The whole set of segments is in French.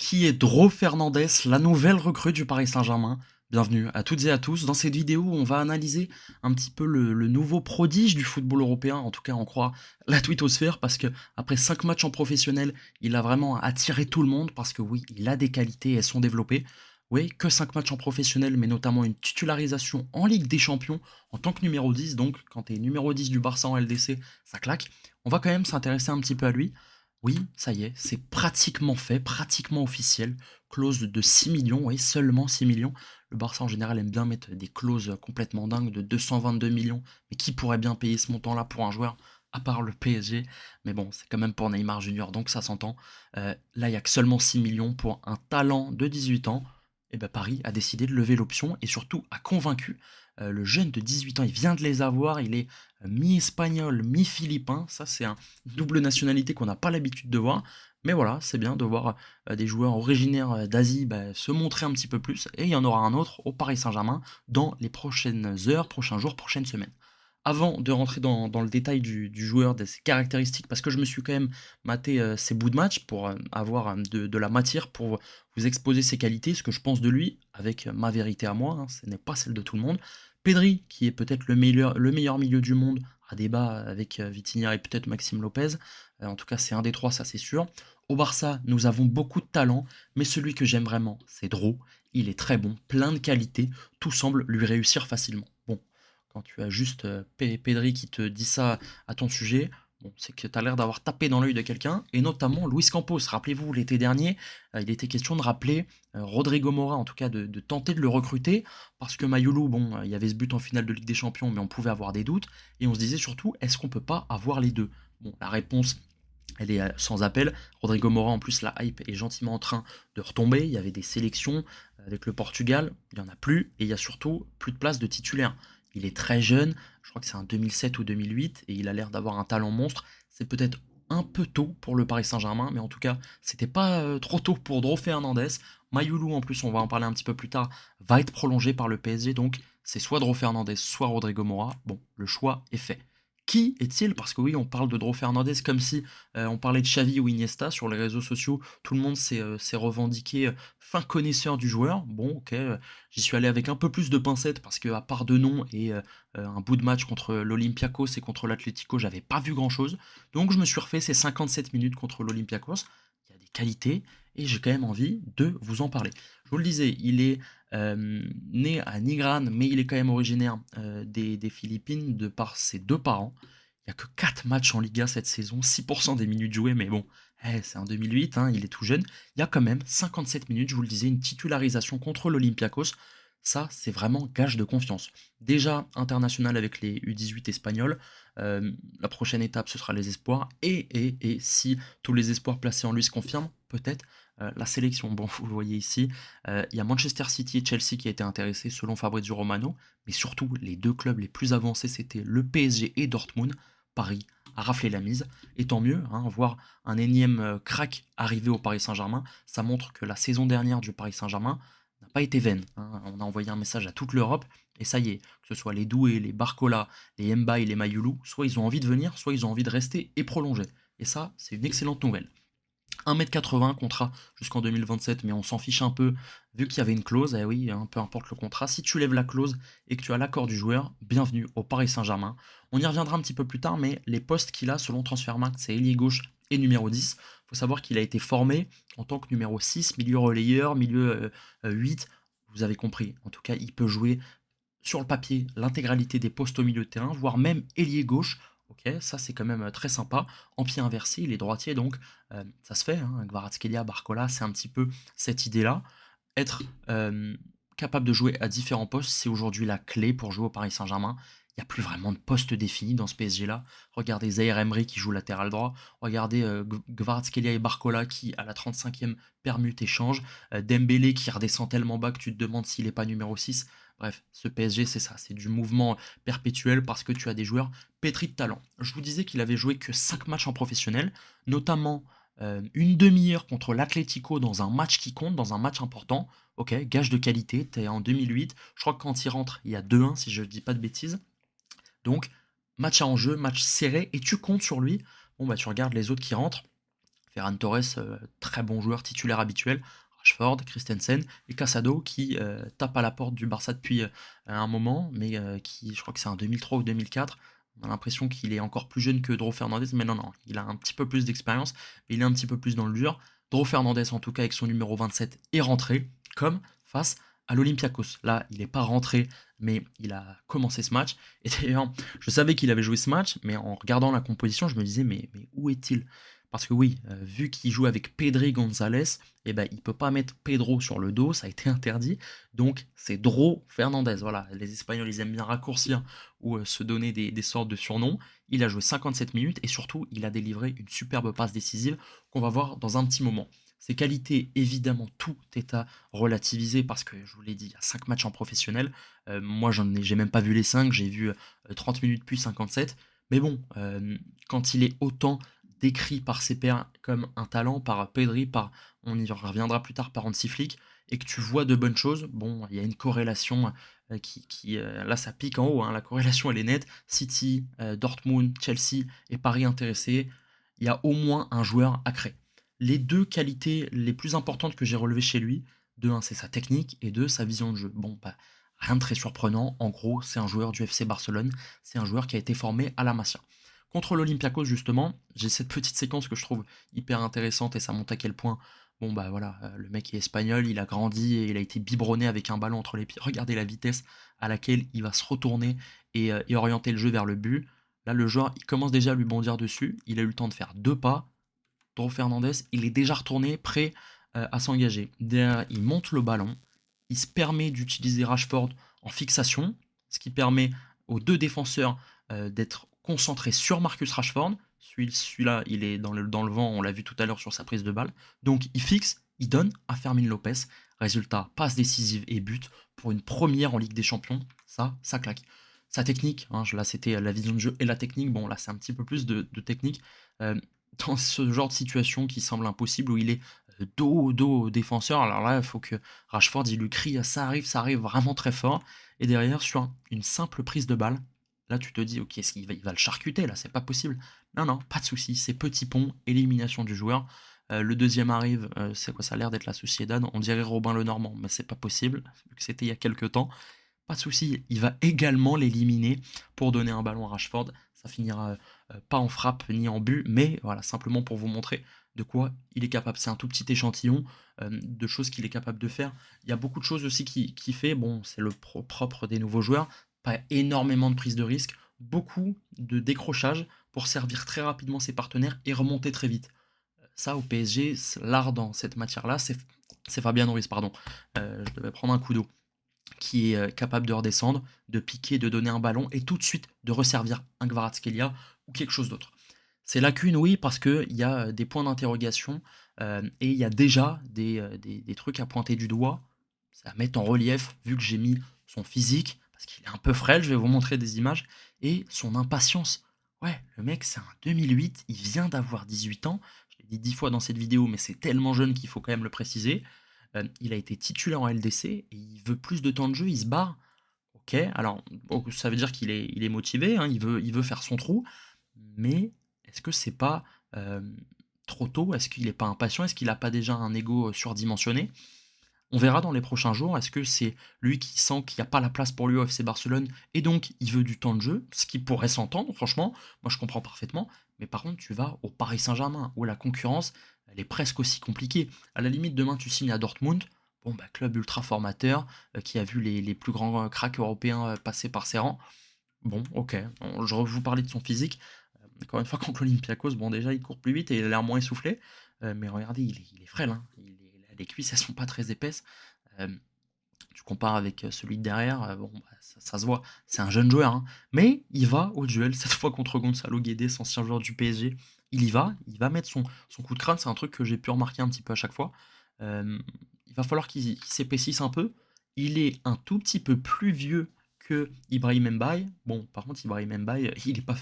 Qui est Dro Fernandez, la nouvelle recrue du Paris Saint-Germain? Bienvenue à toutes et à tous. Dans cette vidéo, on va analyser un petit peu le nouveau prodige du football européen. En tout cas, on croit la twittosphère parce que après 5 matchs en professionnel, il a vraiment attiré tout le monde parce que oui, il a des qualités et elles sont développées. Oui, que 5 matchs en professionnel, mais notamment une titularisation en Ligue des Champions en tant que numéro 10. Donc, quand tu es numéro 10 du Barça en LDC, ça claque. On va quand même s'intéresser un petit peu à lui. Oui, ça y est, c'est pratiquement fait, pratiquement officiel. Clause de 6 millions, oui, seulement 6 millions. Le Barça en général aime bien mettre des clauses complètement dingues de 222 millions. Mais qui pourrait bien payer ce montant-là pour un joueur, à part le PSG? Mais bon, c'est quand même pour Neymar Junior, donc ça s'entend. Là, il n'y a que seulement 6 millions pour un talent de 18 ans. Et ben Paris a décidé de lever l'option et surtout a convaincu. Le jeune de 18 ans, il vient de les avoir, il est mi-espagnol, mi-philippin. Ça, c'est un double nationalité qu'on n'a pas l'habitude de voir. Mais voilà, c'est bien de voir des joueurs originaires d'Asie se montrer un petit peu plus. Et il y en aura un autre au Paris Saint-Germain dans les prochaines heures, prochains jours, prochaines semaines. Avant de rentrer dans le détail du joueur, de ses caractéristiques, parce que je me suis quand même maté ses bouts de match pour avoir de la matière pour vous exposer ses qualités, ce que je pense de lui, avec ma vérité à moi, hein, ce n'est pas celle de tout le monde. Pedri, qui est peut-être le meilleur milieu du monde, à débat avec Vitinha et peut-être Maxime Lopez. En tout cas, c'est un des trois, ça c'est sûr. Au Barça, nous avons beaucoup de talent, mais celui que j'aime vraiment, c'est Dro. Il est très bon, plein de qualités, tout semble lui réussir facilement. Bon, quand tu as juste Pedri qui te dit ça à ton sujet, bon, c'est que tu as l'air d'avoir tapé dans l'œil de quelqu'un, et notamment Luis Campos. Rappelez-vous, l'été dernier, il était question de rappeler Rodrigo Mora, en tout cas de tenter de le recruter, parce que Mayulu, bon, il y avait ce but en finale de Ligue des Champions, mais on pouvait avoir des doutes, et on se disait surtout, est-ce qu'on peut pas avoir les deux? Bon, la réponse, elle est sans appel. Rodrigo Mora, en plus, la hype est gentiment en train de retomber. Il y avait des sélections avec le Portugal, il n'y en a plus, et il y a surtout plus de place de titulaire. Il est très jeune, je crois que c'est un 2007 ou 2008, et il a l'air d'avoir un talent monstre. C'est peut-être un peu tôt pour le Paris Saint-Germain, mais en tout cas, c'était pas trop tôt pour Dro Fernandez. Mayulu, en plus, on va en parler un petit peu plus tard, va être prolongé par le PSG, donc c'est soit Dro Fernandez, soit Rodrigo Mora. Bon, le choix est fait. Qui est-il? Parce que oui, on parle de Dro Fernandez comme si on parlait de Xavi ou Iniesta sur les réseaux sociaux. Tout le monde s'est revendiqué fin connaisseur du joueur. Bon, ok, j'y suis allé avec un peu plus de pincettes parce que à part de nom et un bout de match contre l'Olympiakos et contre l'Atlético, j'avais pas vu grand-chose. Donc je me suis refait ces 57 minutes contre l'Olympiakos. Il y a des qualités et j'ai quand même envie de vous en parler. Je vous le disais, il est né à Nigran, mais il est quand même originaire des Philippines de par ses deux parents. Il n'y a que 4 matchs en Liga cette saison, 6% des minutes jouées, mais bon, c'est en 2008, hein, il est tout jeune. Il y a quand même 57 minutes, je vous le disais, une titularisation contre l'Olympiakos. Ça, c'est vraiment gage de confiance. Déjà international avec les U18 espagnols, la prochaine étape, ce sera les espoirs. Et si tous les espoirs placés en lui se confirment, peut-être la sélection. Bon, vous le voyez ici, il y a Manchester City et Chelsea qui a été intéressés selon Fabrizio Romano, mais surtout les deux clubs les plus avancés c'était le PSG et Dortmund. Paris a raflé la mise, et tant mieux, hein, voir un énième crack arriver au Paris Saint-Germain, ça montre que la saison dernière du Paris Saint-Germain n'a pas été vaine, hein. On a envoyé un message à toute l'Europe, et ça y est, que ce soit les Doué, les Barcola, les Mbaye, les Mayulu, soit ils ont envie de venir, soit ils ont envie de rester et prolonger. Et ça, c'est une excellente nouvelle. 1,80 m, contrat jusqu'en 2027, mais on s'en fiche un peu, vu qu'il y avait une clause, eh oui, hein, peu importe le contrat, si tu lèves la clause et que tu as l'accord du joueur, bienvenue au Paris Saint-Germain. On y reviendra un petit peu plus tard, mais les postes qu'il a selon Transfermarkt, c'est ailier gauche et numéro 10. Il faut savoir qu'il a été formé en tant que numéro 6, milieu relayeur, milieu 8, vous avez compris. En tout cas, il peut jouer sur le papier l'intégralité des postes au milieu de terrain, voire même ailier gauche. Ok, ça c'est quand même très sympa. En pied inversé, il est droitier, donc ça se fait. Hein. Kvaratskhelia, Barcola, c'est un petit peu cette idée-là. Être capable de jouer à différents postes, c'est aujourd'hui la clé pour jouer au Paris Saint-Germain. Il n'y a plus vraiment de poste défini dans ce PSG-là. Regardez Zaire Emery qui joue latéral droit. Regardez Kvaratskhelia et Barcola qui, à la 35e, permutent et changent. Dembélé qui redescend tellement bas que tu te demandes s'il n'est pas numéro 6. Bref, ce PSG, c'est ça, c'est du mouvement perpétuel parce que tu as des joueurs pétris de talent. Je vous disais qu'il avait joué que 5 matchs en professionnel, notamment une demi-heure contre l'Atlético dans un match qui compte, dans un match important. Ok, gage de qualité, t'es en 2008. Je crois que quand il rentre, il y a 2-1 si je ne dis pas de bêtises. Donc, match à enjeu, match serré, et tu comptes sur lui. Bon, bah tu regardes les autres qui rentrent. Ferran Torres, très bon joueur titulaire habituel, Rashford, Christensen et Casado qui, tape à la porte du Barça depuis, un moment, mais qui je crois que c'est en 2003 ou 2004. On a l'impression qu'il est encore plus jeune que Dro Fernandez, mais non, non, il a un petit peu plus d'expérience, mais il est un petit peu plus dans le dur. Dro Fernandez, en tout cas avec son numéro 27, est rentré, comme face à l'Olympiakos. Là, il n'est pas rentré, mais il a commencé ce match. Et d'ailleurs, je savais qu'il avait joué ce match, mais en regardant la composition, je me disais, mais où est-il? Parce que oui, vu qu'il joue avec Pedri Gonzalez, eh ben, il peut pas mettre Pedro sur le dos, ça a été interdit. Donc c'est Dro Fernandez. Voilà, les Espagnols, ils aiment bien raccourcir ou se donner des sortes de surnoms. Il a joué 57 minutes et surtout, il a délivré une superbe passe décisive qu'on va voir dans un petit moment. Ses qualités, évidemment, tout est à relativiser parce que, je vous l'ai dit, il y a 5 matchs en professionnel. Moi, j'ai même pas vu les 5, j'ai vu 30 minutes puis 57. Mais bon, quand il est autant décrit par ses pairs comme un talent, par Pedri, par, on y reviendra plus tard, par Hansi Flick, et que tu vois de bonnes choses, bon, il y a une corrélation là ça pique en haut, hein, la corrélation elle est nette. City, Dortmund, Chelsea et Paris intéressés, il y a au moins un joueur à créer. Les deux qualités les plus importantes que j'ai relevées chez lui, de un, c'est sa technique, et deux, sa vision de jeu. Bon, bah, rien de très surprenant, en gros, c'est un joueur du FC Barcelone, c'est un joueur qui a été formé à la Masia. Contre l'Olympiakos, justement, j'ai cette petite séquence que je trouve hyper intéressante et ça montre à quel point, bon bah voilà, le mec est espagnol, il a grandi et il a été biberonné avec un ballon entre les pieds. Regardez la vitesse à laquelle il va se retourner et orienter le jeu vers le but. Là, le joueur, il commence déjà à lui bondir dessus. Il a eu le temps de faire 2 pas. Dro Fernandez, il est déjà retourné, prêt à s'engager. Derrière, il monte le ballon. Il se permet d'utiliser Rashford en fixation, ce qui permet aux deux défenseurs d'être concentrés sur Marcus Rashford. Celui-là, il est dans le vent, on l'a vu tout à l'heure sur sa prise de balle. Donc il fixe, il donne à Fermin Lopez. Résultat, passe décisive et but pour une première en Ligue des Champions. Ça claque. Sa technique, hein, là c'était la vision de jeu et la technique. Bon, là c'est un petit peu plus de technique. Euh, dans ce genre de situation qui semble impossible, où il est dos au dos au défenseur, alors là, il faut que Rashford il lui crie ça arrive vraiment très fort. Et derrière, sur une simple prise de balle, là tu te dis, ok, est-ce qu'il va, il va le charcuter, là, c'est pas possible. Non, non, pas de souci, c'est petit pont, élimination du joueur. Le deuxième arrive, c'est quoi, ça a l'air d'être la Sociedad, on dirait Robin Lenormand, mais c'est pas possible, vu que c'était il y a quelques temps. Pas de souci, il va également l'éliminer pour donner un ballon à Rashford. Ça finira pas en frappe ni en but, mais voilà, simplement pour vous montrer de quoi il est capable. C'est un tout petit échantillon de choses qu'il est capable de faire. Il y a beaucoup de choses aussi qui fait, bon, c'est le propre des nouveaux joueurs, pas énormément de prise de risque, beaucoup de décrochage pour servir très rapidement ses partenaires et remonter très vite. Ça, au PSG, l'art dans cette matière-là, c'est Fabien Ruiz, pardon. Je devais prendre un coup d'eau qui est capable de redescendre, de piquer, de donner un ballon et tout de suite de resservir un Kvaratskhelia ou quelque chose d'autre. C'est lacune, oui, parce qu'il y a des points d'interrogation et il y a déjà des trucs à pointer du doigt. C'est à mettre en relief, vu que j'ai mis son physique, parce qu'il est un peu frêle, je vais vous montrer des images, et son impatience. Ouais, le mec, c'est un 2008, il vient d'avoir 18 ans. Je l'ai dit 10 fois dans cette vidéo, mais c'est tellement jeune qu'il faut quand même le préciser. Il a été titulaire en LDC et il veut plus de temps de jeu, il se barre. Ok, alors bon, ça veut dire qu'il est motivé, hein, il veut faire son trou, mais est-ce que c'est pas trop tôt? Est-ce qu'il n'est pas impatient? Est-ce qu'il n'a pas déjà un ego surdimensionné? On verra dans les prochains jours. Est-ce que c'est lui qui sent qu'il n'y a pas la place pour lui au FC Barcelone et donc il veut du temps de jeu, ce qui pourrait s'entendre, franchement, moi je comprends parfaitement. Mais par contre, tu vas au Paris Saint-Germain où la concurrence, elle est presque aussi compliquée. À la limite, demain tu signes à Dortmund, bon bah club ultra formateur qui a vu les plus grands cracks européens passer par ses rangs. Bon, ok, je vous parlais de son physique. Encore une fois, contre l'Olympiakos, bon déjà il court plus vite et il a l'air moins essoufflé. Mais regardez, il est frêle, hein. Les cuisses elles sont pas très épaisses. Euh, Tu compares avec celui de derrière, bon, bah, ça se voit, c'est un jeune joueur, hein. Mais il va au duel, cette fois contre Gonzalo Guedes, ancien joueur du PSG. Il va mettre son coup de crâne, c'est un truc que j'ai pu remarquer un petit peu à chaque fois. Euh, il va falloir qu'il s'épaississe un peu. Il est un tout petit peu plus vieux que Ibrahim Mbaye. Bon, par contre, Ibrahim Mbaye, il est pas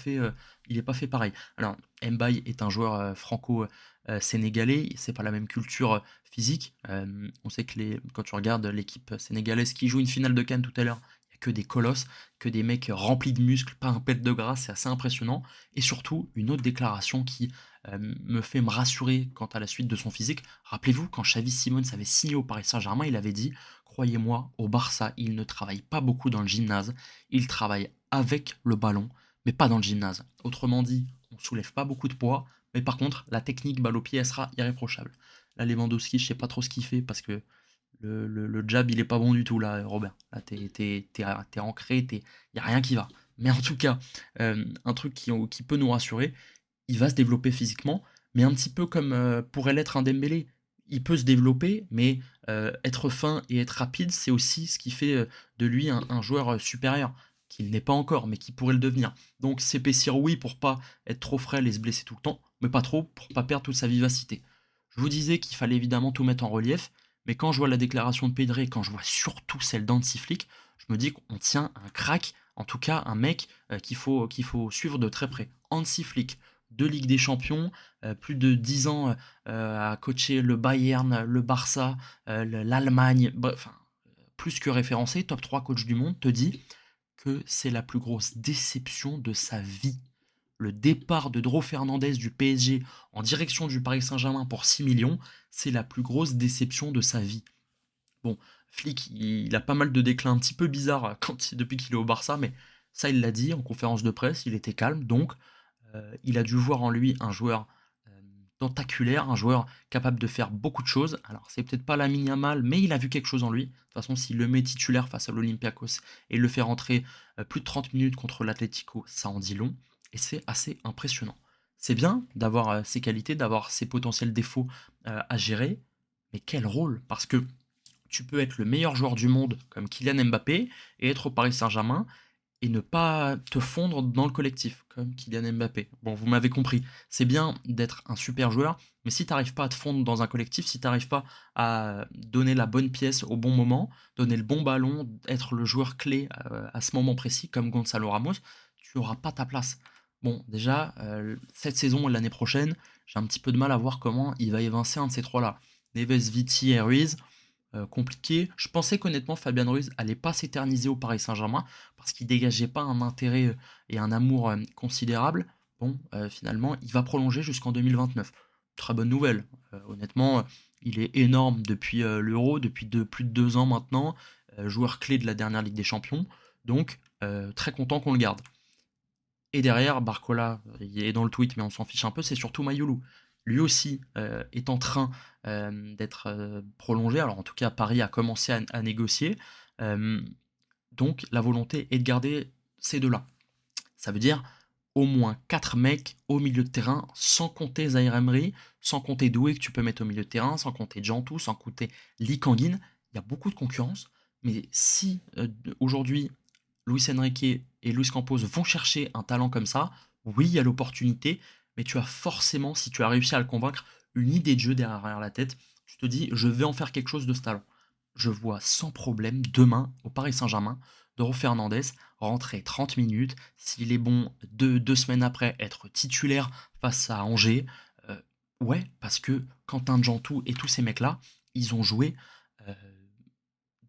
fait pareil. Alors, Mbaye est un joueur franco-sénégalais, c'est pas la même culture physique. On sait que quand tu regardes l'équipe sénégalaise qui joue une finale de Cannes tout à l'heure, il y que des colosses, que des mecs remplis de muscles, pas un pet de gras, c'est assez impressionnant. Et surtout, une autre déclaration qui me fait me rassurer quant à la suite de son physique. Rappelez-vous, quand Xavi Simons avait signé au Paris Saint-Germain, il avait dit: croyez-moi, au Barça, il ne travaille pas beaucoup dans le gymnase, il travaille avec le ballon, mais pas dans le gymnase. Autrement dit, on soulève pas beaucoup de poids, mais par contre, la technique balle au pied, elle sera irréprochable. Là, Lewandowski, je sais pas trop ce qu'il fait parce que le jab, il est pas bon du tout, là, Robin. Là, t'es ancré, il n'y a rien qui va. Mais en tout cas, un truc qui peut nous rassurer, il va se développer physiquement, mais un petit peu comme pourrait l'être un Dembélé. Il peut se développer, mais être fin et être rapide, c'est aussi ce qui fait de lui un joueur supérieur, qu'il n'est pas encore, mais qui pourrait le devenir. Donc s'épaissir, oui, pour pas être trop frêle et se blesser tout le temps, mais pas trop, pour pas perdre toute sa vivacité. Je vous disais qu'il fallait évidemment tout mettre en relief, mais quand je vois la déclaration de Pedri et quand je vois surtout celle d'Hansi Flick, je me dis qu'on tient un crack, en tout cas un mec qu'il faut suivre de très près. Hansi Flick, 2 Ligues des Champions, plus de 10 ans à coacher le Bayern, le Barça, l'Allemagne, bref, enfin, plus que référencé, top 3 coach du monde, te dit que c'est la plus grosse déception de sa vie. Le départ de Dro Fernandez du PSG en direction du Paris Saint-Germain pour 6 millions, c'est la plus grosse déception de sa vie. Bon, Flick, il a pas mal de déclins un petit peu bizarres depuis qu'il est au Barça, mais ça, il l'a dit en conférence de presse, il était calme, donc il a dû voir en lui un joueur tentaculaire, un joueur capable de faire beaucoup de choses. Alors, c'est peut-être pas Lamine Yamal, mais il a vu quelque chose en lui. De toute façon, s'il le met titulaire face à l'Olympiakos et le fait rentrer plus de 30 minutes contre l'Atlético, ça en dit long, et c'est assez impressionnant. C'est bien d'avoir ses qualités, d'avoir ses potentiels défauts à gérer, mais quel rôle? Parce que tu peux être le meilleur joueur du monde comme Kylian Mbappé et être au Paris Saint-Germain et ne pas te fondre dans le collectif, comme Kylian Mbappé. Bon, vous m'avez compris, c'est bien d'être un super joueur, mais si tu n'arrives pas à te fondre dans un collectif, si tu n'arrives pas à donner la bonne pièce au bon moment, donner le bon ballon, être le joueur clé à ce moment précis, comme Gonzalo Ramos, tu n'auras pas ta place. Bon, déjà, cette saison et l'année prochaine, j'ai un petit peu de mal à voir comment il va évincer un de ces trois-là. Neves, Viti et Ruiz, compliqué. Je pensais qu'honnêtement Fabien Ruiz allait pas s'éterniser au Paris Saint-Germain parce qu'il dégageait pas un intérêt et un amour considérable. Bon, finalement, il va prolonger jusqu'en 2029. Très bonne nouvelle. Honnêtement, il est énorme depuis l'Euro, depuis plus de 2 ans maintenant, joueur clé de la dernière Ligue des Champions. Donc, très content qu'on le garde. Et derrière, Barcola, il est dans le tweet, mais on s'en fiche un peu, c'est surtout Mayulu. Lui aussi est en train d'être prolongé. Alors en tout cas, Paris a commencé à négocier. Euh, donc la volonté est de garder ces deux-là. Ça veut dire au moins 4 mecs au milieu de terrain, sans compter Zaire Emery, sans compter Doué que tu peux mettre au milieu de terrain, sans compter Jantou, sans compter Lee Kangin. Il y a beaucoup de concurrence. Mais si aujourd'hui Luis Enrique et Luis Campos vont chercher un talent comme ça, oui, il y a l'opportunité, mais tu as forcément, si tu as réussi à le convaincre, une idée de jeu derrière la tête. Tu te dis, je vais en faire quelque chose de ce talent. Je vois sans problème demain au Paris Saint-Germain Doro Fernandez rentrer 30 minutes, s'il est bon 2 semaines après être titulaire face à Angers. Euh, ouais, parce que Quentin Djantou et tous ces mecs-là, ils ont joué euh,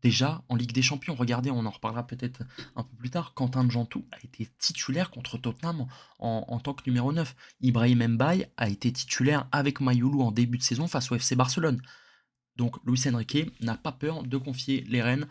déjà en Ligue des Champions. Regardez, on en reparlera peut-être un peu plus tard. Quentin Djantou a été titulaire contre Tottenham en tant que numéro 9. Ibrahim Mbaye a été titulaire avec Mayulu en début de saison face au FC Barcelone. Donc Luis Enrique n'a pas peur de confier les rênes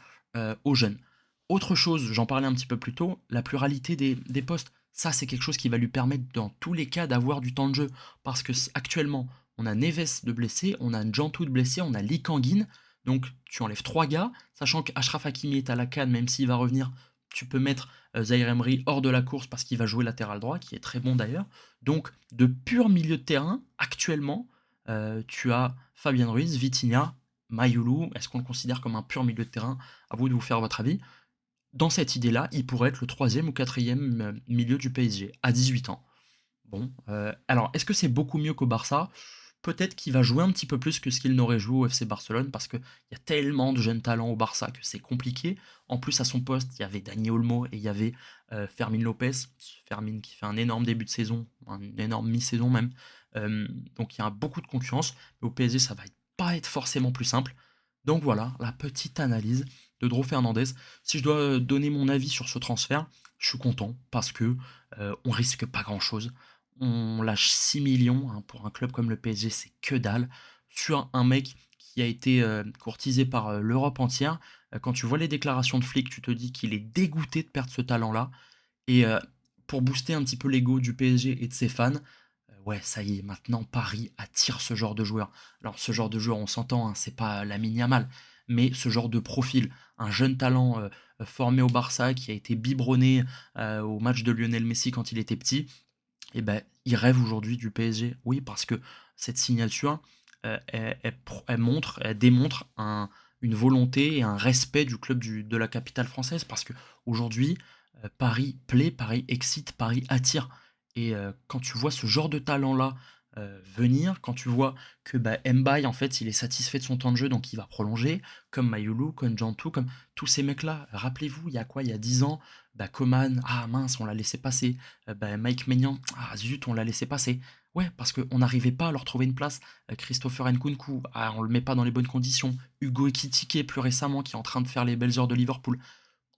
aux jeunes. Autre chose, j'en parlais un petit peu plus tôt, la pluralité des postes. Ça, c'est quelque chose qui va lui permettre dans tous les cas d'avoir du temps de jeu. Parce que actuellement, on a Neves de blessé, on a Njantou de blessé, on a Lee Kangin. Donc tu enlèves 3 gars, sachant qu'Achraf Hakimi est à la canne, même s'il va revenir, tu peux mettre Zaire Emery hors de la course parce qu'il va jouer latéral droit, qui est très bon d'ailleurs. Donc de pur milieu de terrain, actuellement, tu as Fabien Ruiz, Vitinha, Mayulu. Est-ce qu'on le considère comme un pur milieu de terrain? À vous de vous faire votre avis. Dans cette idée-là, il pourrait être le troisième ou quatrième milieu du PSG à 18 ans. Bon, alors est-ce que c'est beaucoup mieux qu'au Barça? Peut-être qu'il va jouer un petit peu plus que ce qu'il n'aurait joué au FC Barcelone parce qu'il y a tellement de jeunes talents au Barça que c'est compliqué. En plus, à son poste, il y avait Dani Olmo et il y avait Fermin Lopez. Fermin qui fait un énorme début de saison, un énorme mi-saison même. Donc il y a beaucoup de concurrence. Mais au PSG, ça va pas être forcément plus simple. Donc voilà, la petite analyse de Dro Fernandez. Si je dois, donner mon avis sur ce transfert, je suis content parce que, on risque pas grand-chose. On lâche 6 millions hein, pour un club comme le PSG, c'est que dalle, sur un mec qui a été, courtisé par, l'Europe entière. Quand tu vois les déclarations de Flick, tu te dis qu'il est dégoûté de perdre ce talent-là et pour booster un petit peu l'ego du PSG et de ses fans, ouais, ça y est, maintenant Paris attire ce genre de joueur. Alors ce genre de joueur, on s'entend, hein, c'est pas Lamine Yamal, mais ce genre de profil, un jeune talent, formé au Barça qui a été biberonné, au match de Lionel Messi quand il était petit et ben, il rêve aujourd'hui du PSG. Oui, parce que cette signature, elle démontre une volonté et un respect du club de la capitale française. Parce qu'aujourd'hui, Paris plaît, Paris excite, Paris attire. Et quand tu vois ce genre de talent-là venir, quand tu vois que bah, Mbaye, en fait, il est satisfait de son temps de jeu, donc il va prolonger, comme Mayulu, comme Jantou, comme tous ces mecs-là. Rappelez-vous, il y a quoi? Il y a 10 ans, bah, Coman, ah mince, on l'a laissé passer. Bah, Mike Maignan, ah zut, on l'a laissé passer. Ouais, parce qu'on n'arrivait pas à leur trouver une place. Christopher Nkunku, ah, on le met pas dans les bonnes conditions. Hugo Ekitike, plus récemment, qui est en train de faire les belles heures de Liverpool.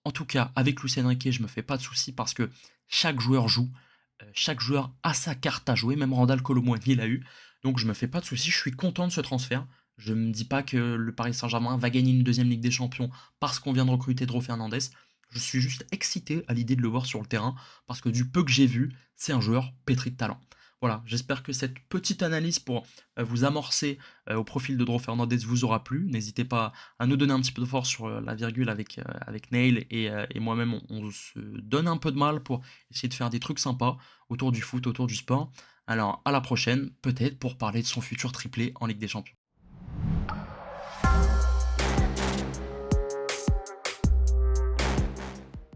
En tout cas, avec Luis Enrique, je me fais pas de soucis parce que chaque joueur joue. Chaque joueur a sa carte à jouer, même Randal Kolo Muani l'a eu. Donc je me fais pas de soucis, je suis content de ce transfert. Je me dis pas que le Paris Saint-Germain va gagner une deuxième Ligue des Champions parce qu'on vient de recruter Dro Fernandez. Je suis juste excité à l'idée de le voir sur le terrain parce que du peu que j'ai vu, c'est un joueur pétri de talent. Voilà, j'espère que cette petite analyse pour vous amorcer au profil de Dro Fernandez vous aura plu. N'hésitez pas à nous donner un petit peu de force sur la virgule avec Neil et moi-même. On se donne un peu de mal pour essayer de faire des trucs sympas autour du foot, autour du sport. Alors à la prochaine, peut-être pour parler de son futur triplé en Ligue des Champions.